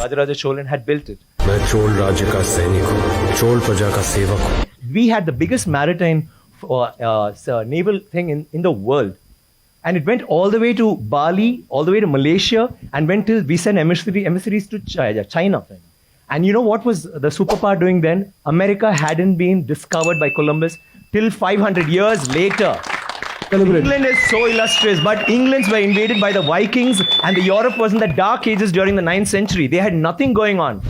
Rajaraja Cholan had built it. मैं चोल राज्य का सैनिक हूँ, चोल प्रजा का सेवक हूँ. We had the biggest maritime naval thing in the world. And it went all the way to Bali, all the way to Malaysia, and went till we sent emissaries to China. And you know what was the superpower doing then? America hadn't been discovered by Columbus till 500 years later. England is so illustrious, but Englands were invaded by the Vikings, and the Europe was in the dark ages during the 9th century. They had nothing going on.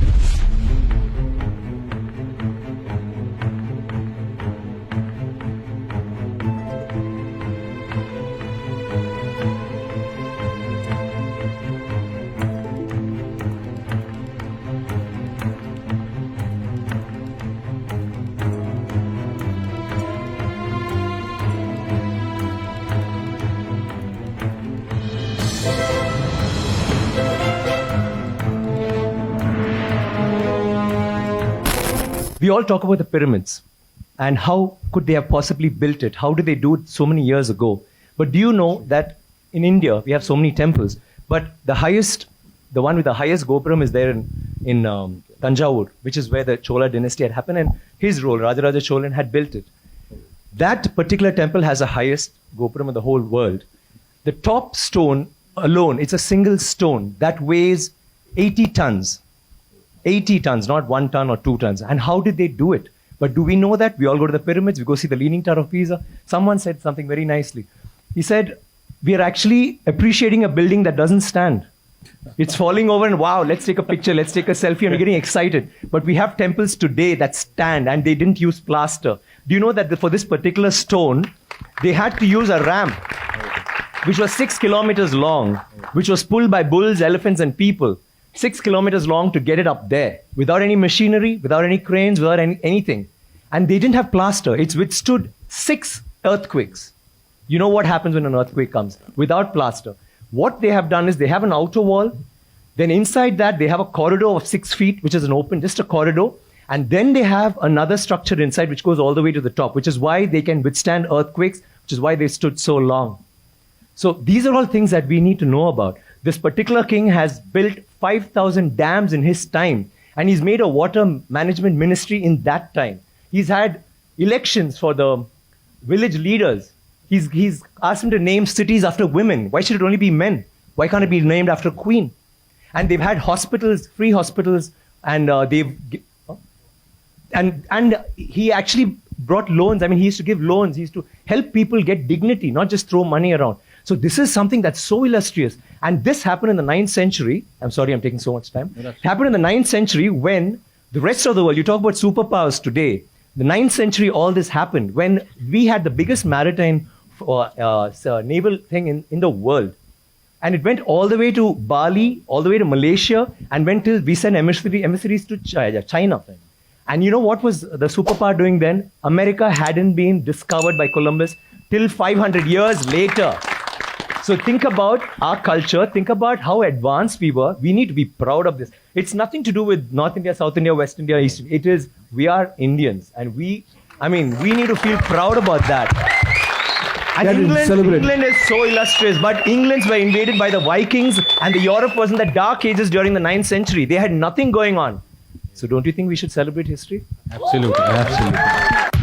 We all talk about the pyramids and how could they have possibly built it? How did they do it so many years ago? But do you know that in India, we have so many temples, but the one with the highest Gopuram is there in Tanjavur, which is where the Chola dynasty had happened, and his role, Rajaraja Cholan, had built it. That particular temple has the highest Gopuram in the whole world. The top stone alone, it's a single stone that weighs 80 tons. 80 tons, not 1 ton or 2 tons. And how did they do it? But do we know that? We all go to the pyramids, we go see the Leaning Tower of Pisa. Someone said something very nicely. He said, we are actually appreciating a building that doesn't stand. It's falling over and wow, let's take a picture, let's take a selfie, and we're getting excited. But we have temples today that stand and they didn't use plaster. Do you know that for this particular stone, they had to use a ramp, which was 6 kilometers long, which was pulled by bulls, elephants, and people. 6 kilometers long to get it up there, without any machinery, without any cranes, without anything. And they didn't have plaster. It's withstood 6 earthquakes. You know what happens when an earthquake comes? Without plaster. What they have done is they have an outer wall. Then inside that, they have a corridor of 6 feet, which is an open, just a corridor. And then they have another structure inside, which goes all the way to the top, which is why they can withstand earthquakes, which is why they stood so long. So these are all things that we need to know about. This particular king has built 5,000 dams in his time, and he's made a water management ministry in that time. He's had elections for the village leaders. He's asked them to name cities after women. Why should it only be men? Why can't it be named after a queen? And they've had hospitals, free hospitals, and he actually brought loans. I mean, he used to give loans. He used to help people get dignity, not just throw money around. So this is something that's so illustrious. And this happened in the 9th century. I'm sorry, I'm taking so much time. It happened in the 9th century when the rest of the world, you talk about superpowers today, the 9th century, all this happened when we had the biggest maritime naval thing in the world. And it went all the way to Bali, all the way to Malaysia, and went till we sent emissaries to China. And you know what was the superpower doing then? America hadn't been discovered by Columbus till 500 years later. So think about our culture, think about how advanced we were. We need to be proud of this. It's nothing to do with North India, South India, West India, East India. It is, we are Indians. And we need to feel proud about that. And England is so illustrious, but Englands were invaded by the Vikings, and the Europe was in the dark ages during the 9th century. They had nothing going on. So don't you think we should celebrate history? Absolutely, absolutely.